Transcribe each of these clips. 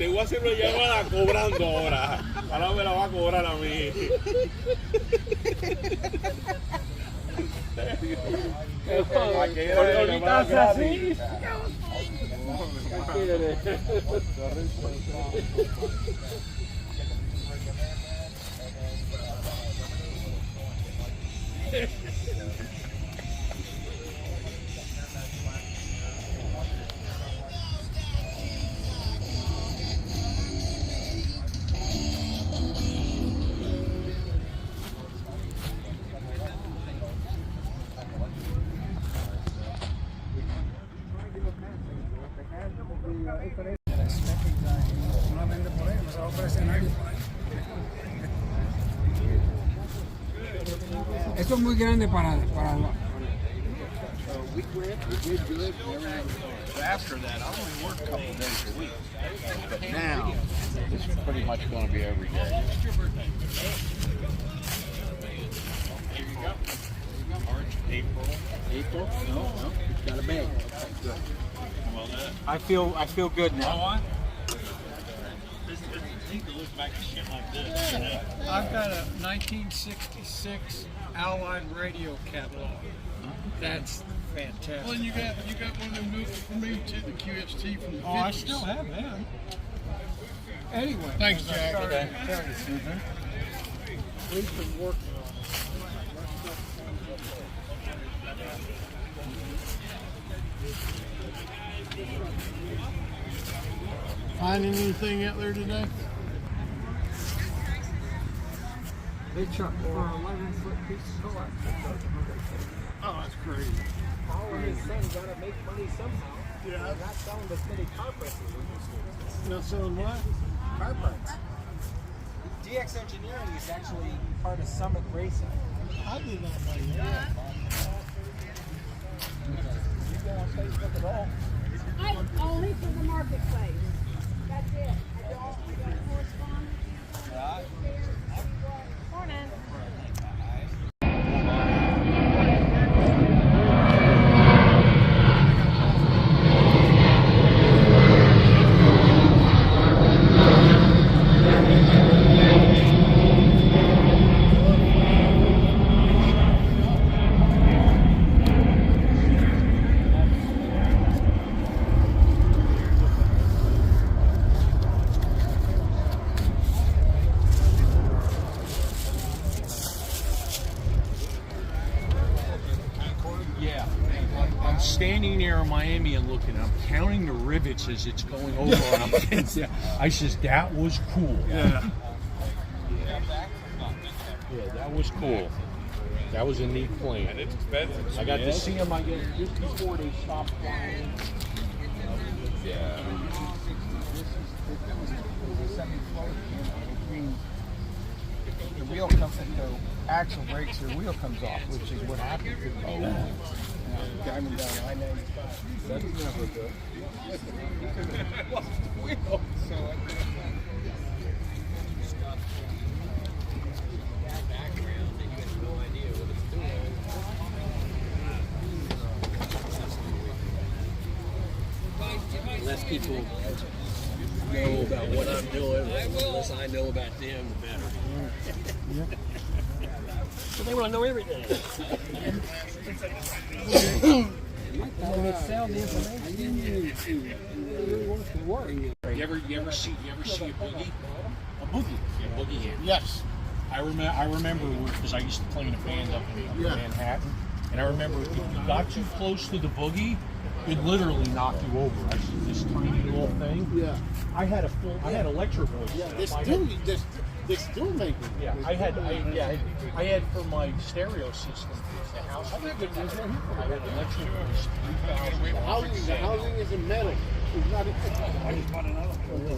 te voy a hacer una llamada cobrando ahora. Ahora me la va a cobrar a mí. Ahorita hace así. Esto es muy grande para After that, I only work a couple days a week. But now, it's pretty much going to be every day. Here you go. March, April. April? No, it's got a bag. Good. Well, that. I feel good now. I need to look back at shit like this. I've got a 1966 Allied radio catalog. That's fantastic. Well, and you got one of them notes for me too, the QST from the 50s. Oh, I still have that. Anyway. Thanks, Jack. We've been working on Finding anything out there today? Big truck for 11-foot piece of coax. Oh, that's crazy. Paul and his son gotta make money somehow. Yeah. They're not selling as many car presses. Not selling what? Car parts. DX Engineering is actually part of Summit Racing. I did not know that. You go on Facebook at all? Only for the marketplace. That's it. I got correspondence. Right. Morning. Standing there in Miami and looking, I'm counting the rivets as it's going over, and I'm thinking, I says, that was cool. Yeah. Yeah, that was cool. That was a neat plane. And it's expensive. I got to see them, I guess, just before they stopped flying. Yeah. The wheel comes, the axle breaks, the wheel comes off, which is what happened to the driving down I-95. That's never good. Less people know about what I'm doing, the less I know about them, the better. But they want to know everything. When they sell the information, You ever see a boogie? A boogie. Yeah, boogie hand. Yes. I remember because I used to play in a band up in Manhattan, and I remember if you got too close to the boogie, it literally knocked you over. I see this tiny little thing. Yeah. I had electro voice. Yeah. They still make it. Yeah, I had for my stereo system, the house. I had electro voice. The housing is in metal. It's not. I just bought another one.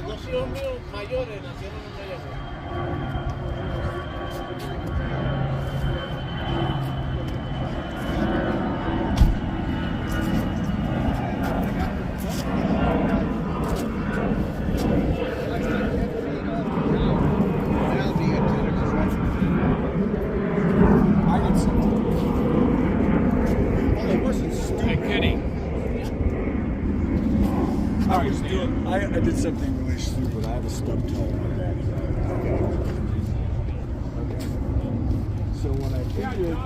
Los dos hijos míos mayores nacieron en Mayagüez. I did something. I did something really stupid. I have a stub toe. Okay. So when I figured,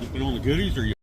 Keeping all the goodies, or you?